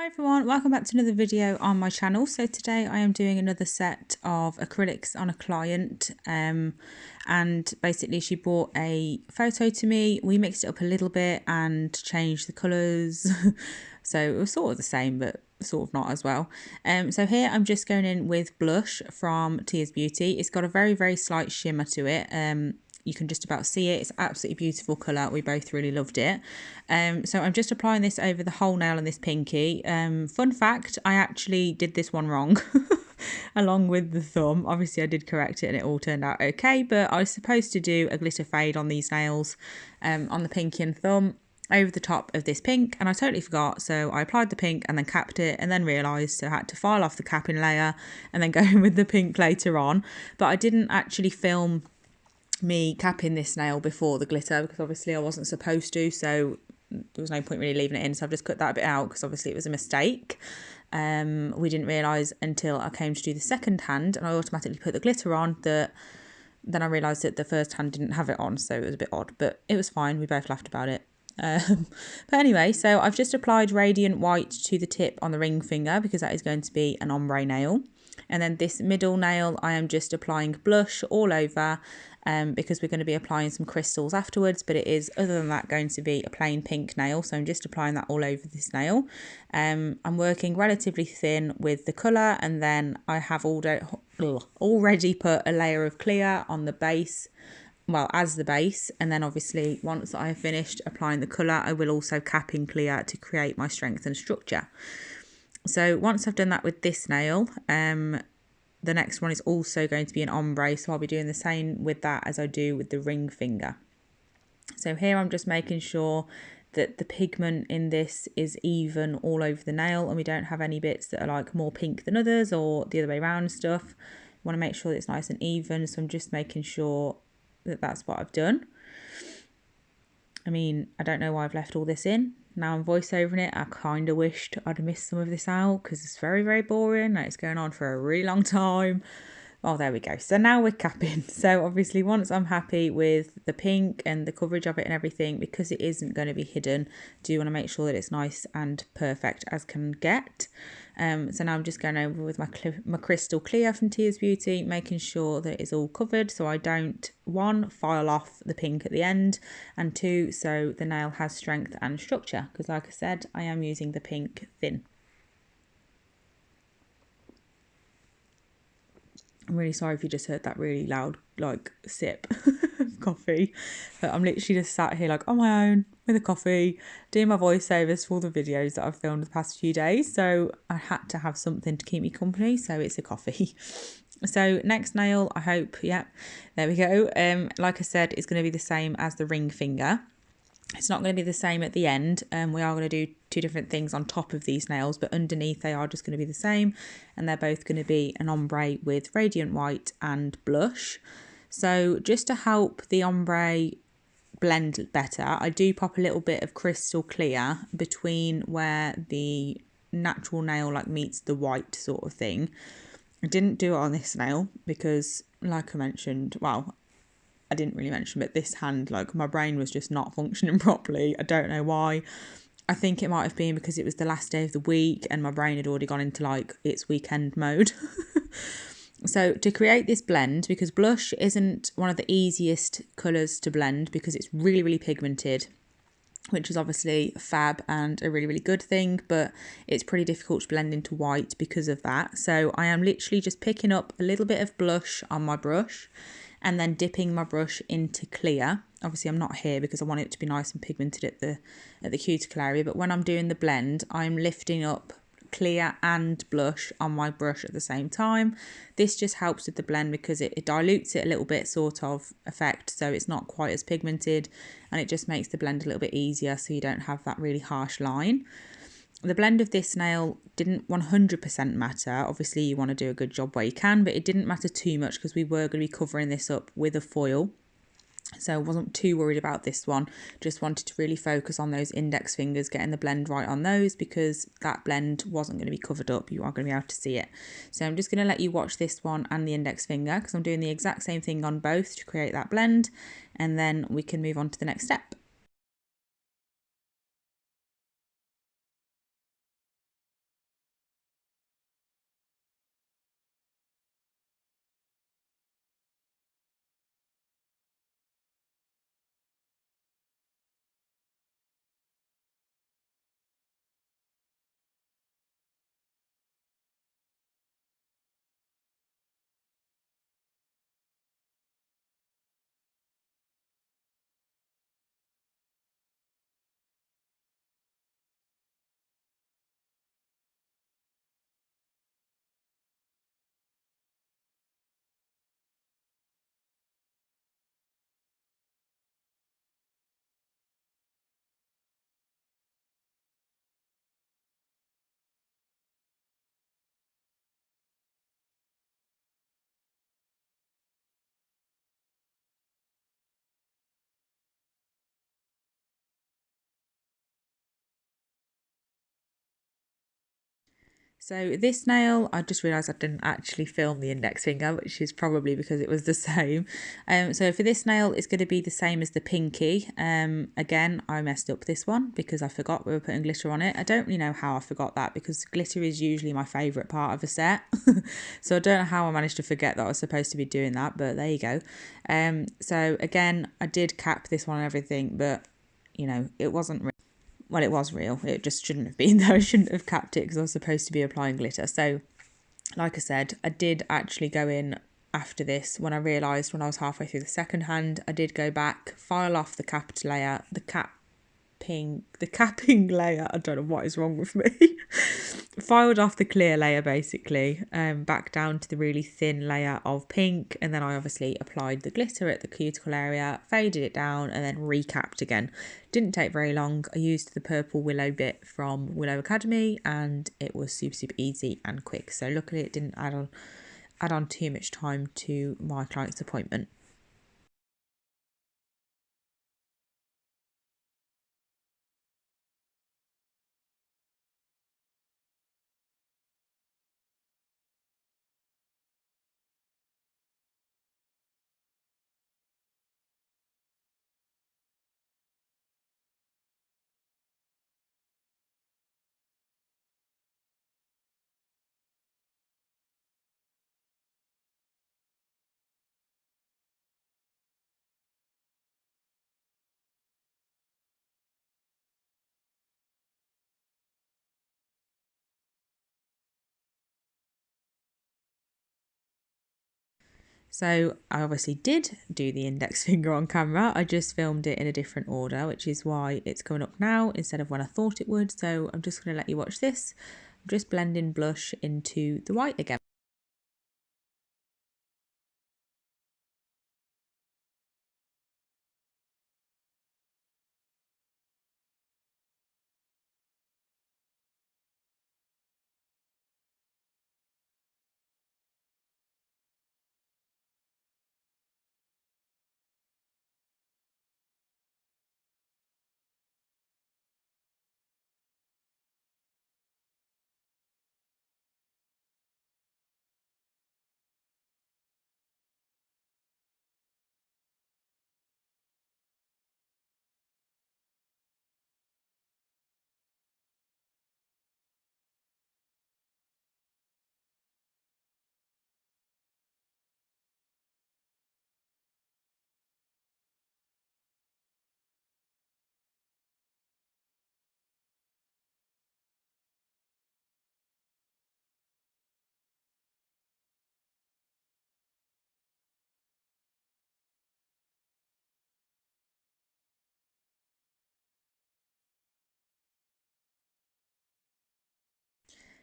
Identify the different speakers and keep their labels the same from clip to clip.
Speaker 1: Hi everyone, welcome back to another video on my channel. So today I am doing another set of acrylics on a client, and basically she brought a photo to me. We mixed it up a little bit and changed the colours so it was sort of the same but sort of not as well. So here I'm just going in with blush from Tia's Beauty. It's got a very slight shimmer to it. You can just about see it. It's absolutely beautiful colour. We both really loved it. So I'm just applying this over the whole nail on this pinky. Fun fact, I actually did this one wrong along with the thumb. Obviously I did correct it and it all turned out okay, but I was supposed to do a glitter fade on these nails, on the pinky and thumb over the top of this pink, and I totally forgot. So I applied the pink and then capped it, and then realised I had to file off the capping layer and then go in with the pink later on. But I didn't actually film me capping this nail before the glitter because obviously I wasn't supposed to, so there was no point really leaving it in, so I've just cut that bit out because obviously it was a mistake. We didn't realise until I came to do the second hand and I automatically put the glitter on that then I realised that the first hand didn't have it on, so it was a bit odd, but it was fine. We both laughed about it. But anyway, so I've just applied Radiant White to the tip on the ring finger because that is going to be an ombre nail. And then this middle nail I am just applying blush all over, because we're going to be applying some crystals afterwards, but it is other than that going to be a plain pink nail, so I'm just applying that all over this nail. I'm working relatively thin with the colour, and then I have already put a layer of clear on the base, well, as the base, and then obviously once I have finished applying the colour I will also cap in clear to create my strength and structure. So once I've done that with this nail, the next one is also going to be an ombre, so I'll be doing the same with that as I do with the ring finger. So here I'm just making sure that the pigment in this is even all over the nail and we don't have any bits that are like more pink than others or the other way around and stuff. I want to make sure that it's nice and even, so I'm just making sure that that's what I've done. I mean, I don't know why I've left all this in. Now I'm voiceovering it. I kind of wished I'd have missed some of this out because it's very boring and it's going on for a really long time. Oh, there we go. So now we're capping. So obviously once I'm happy with the pink and the coverage of it and everything, because it isn't going to be hidden, do want to make sure that it's nice and perfect as can get. So now I'm just going over with my crystal clear from Tia's Beauty, making sure that it's all covered so I don't, one, file off the pink at the end, and two, so the nail has strength and structure, because like I said, I am using the pink thin. I'm really sorry if you just heard that really loud like sip of coffee, but I'm literally just sat here like on my own with a coffee doing my voiceovers for all the videos that I've filmed the past few days, so I had to have something to keep me company, so it's a coffee. So next nail, I hope, yeah, there we go. Like I said, it's going to be the same as the ring finger. It's not going to be the same at the end. We are going to do two different things on top of these nails, but underneath they are just going to be the same, and they're both going to be an ombre with Radiant White and blush. So just to help the ombre blend better, I do pop a little bit of crystal clear between where the natural nail like meets the white sort of thing. I didn't do it on this nail because, like I mentioned, well, I didn't really mention, but this hand, like my brain was just not functioning properly. I don't know why. I think it might have been because it was the last day of the week and my brain had already gone into like its weekend mode. So to create this blend, because blush isn't one of the easiest colours to blend because it's really pigmented, which is obviously fab and a really good thing, but it's pretty difficult to blend into white because of that. So I am literally just picking up a little bit of blush on my brush and then dipping my brush into clear. Obviously I'm not here because I want it to be nice and pigmented at the cuticle area, but when I'm doing the blend, I'm lifting up clear and blush on my brush at the same time. This just helps with the blend because it dilutes it a little bit sort of effect, so it's not quite as pigmented, and it just makes the blend a little bit easier so you don't have that really harsh line. The blend of this nail didn't 100% matter. Obviously you want to do a good job where you can, but it didn't matter too much because we were going to be covering this up with a foil. So I wasn't too worried about this one. Just wanted to really focus on those index fingers, getting the blend right on those, because that blend wasn't going to be covered up. You are going to be able to see it. So I'm just going to let you watch this one and the index finger because I'm doing the exact same thing on both to create that blend, and then we can move on to the next step. So this nail, I just realised I didn't actually film the index finger, which is probably because it was the same. So for this nail, it's going to be the same as the pinky. Again, I messed up this one because I forgot we were putting glitter on it. I don't really know how I forgot that because glitter is usually my favourite part of a set. So I don't know how I managed to forget that I was supposed to be doing that, but there you go. So again, I did cap this one and everything, but you know, it wasn't real. Well, it was real. It just shouldn't have been though. I shouldn't have capped it because I was supposed to be applying glitter. So like I said, I did actually go in after this when I realised when I was halfway through the second hand, I did go back, file off the capped layer, the capping layer. I don't know what is wrong with me. Filed off the clear layer basically, back down to the really thin layer of pink, and then I obviously applied the glitter at the cuticle area, faded it down, and then recapped again. Didn't take very long. I used the purple willow bit from Willow Academy, and it was super easy and quick. So luckily it didn't add on too much time to my client's appointment. So I obviously did do the index finger on camera. I just filmed it in a different order, which is why it's coming up now instead of when I thought it would. So I'm just going to let you watch this. I'm just blending blush into the white again.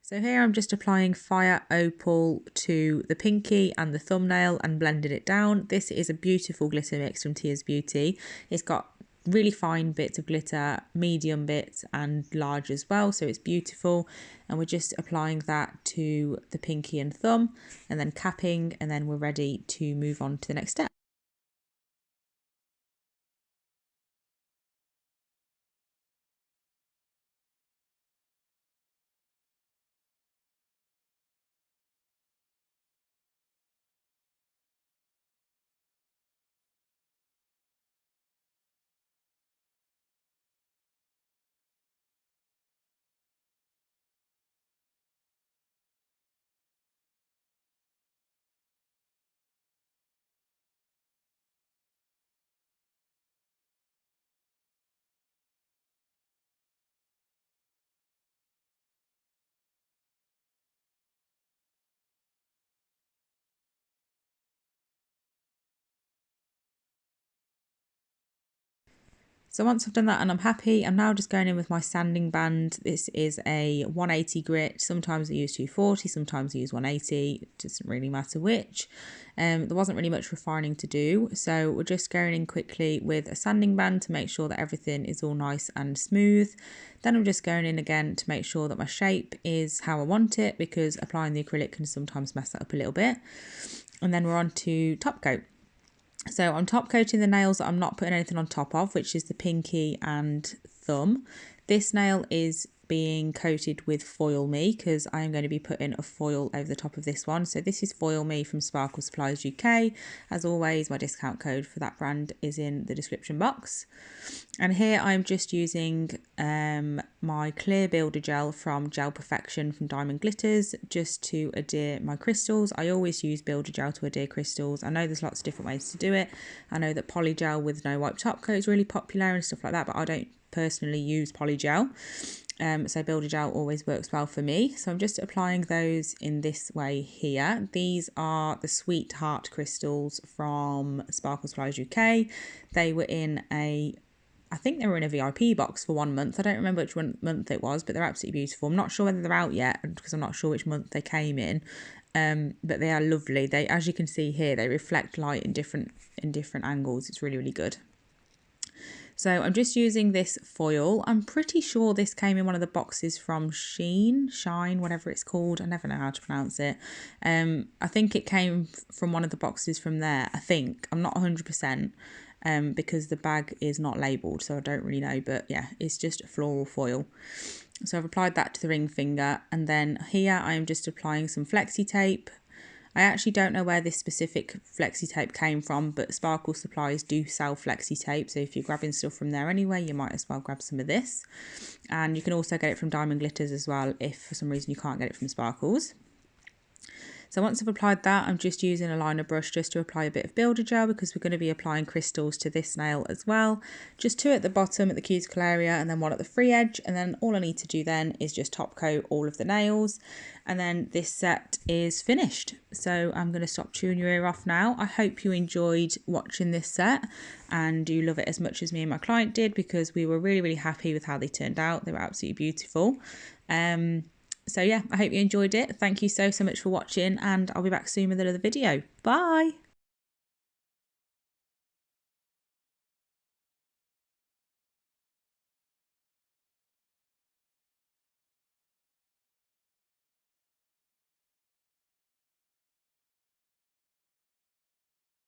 Speaker 1: So here I'm just applying Fire Opal to the pinky and the thumbnail and blended it down. This is a beautiful glitter mix from Tia's Beauty. It's got really fine bits of glitter, medium bits and large as well, so it's beautiful. And we're just applying that to the pinky and thumb and then capping, and then we're ready to move on to the next step. So once I've done that and I'm happy, I'm now just going in with my sanding band. This is a 180 grit. Sometimes I use 240, sometimes I use 180. It doesn't really matter which. There wasn't really much refining to do. So we're just going in quickly with a sanding band to make sure that everything is all nice and smooth. Then I'm just going in again to make sure that my shape is how I want it, because applying the acrylic can sometimes mess that up a little bit. And then we're on to top coat. So I'm top coating the nails that I'm not putting anything on top of, which is the pinky and thumb. This nail is being coated with Foil Me, because I am going to be putting a foil over the top of this one. So this is Foil Me from Sparkle Supplies UK. As always, my discount code for that brand is in the description box. And here I'm just using my clear builder gel from Gel Perfection from Diamond Glitters, just to adhere my crystals. I always use builder gel to adhere crystals. I know there's lots of different ways to do it. I know that poly gel with no wipe top coat is really popular and stuff like that, but I don't personally use poly gel. So builder gel always works well for me. So I'm just applying those in this way here. These are the Sweetheart crystals from Sparkle Supplies UK. They were in I think they were in a VIP box for 1 month. I don't remember which month it was, but they're absolutely beautiful. I'm not sure whether they're out yet because I'm not sure which month they came in. But they are lovely. They, as you can see here, they reflect light in different angles. It's really, really good. So I'm just using this foil. I'm pretty sure this came in one of the boxes from Shine, whatever it's called. I never know how to pronounce it. I think it came from one of the boxes from there. I think. I'm not 100%. Because the bag is not labelled, so I don't really know, but yeah, it's just a floral foil. So I've applied that to the ring finger, and then here I am just applying some flexi tape. I actually don't know where this specific flexi tape came from, but Sparkle Supplies do sell flexi tape, so if you're grabbing stuff from there anyway, you might as well grab some of this. And you can also get it from Diamond Glitters as well, if for some reason you can't get it from Sparkles. So once I've applied that, I'm just using a liner brush just to apply a bit of builder gel, because we're going to be applying crystals to this nail as well. Just 2 at the bottom at the cuticle area and then 1 at the free edge. And then all I need to do then is just top coat all of the nails. And then this set is finished. So I'm going to stop chewing your ear off now. I hope you enjoyed watching this set and you love it as much as me and my client did, because we were really, really happy with how they turned out. They were absolutely beautiful. So yeah, I hope you enjoyed it. Thank you so much for watching, and I'll be back soon with another video. Bye.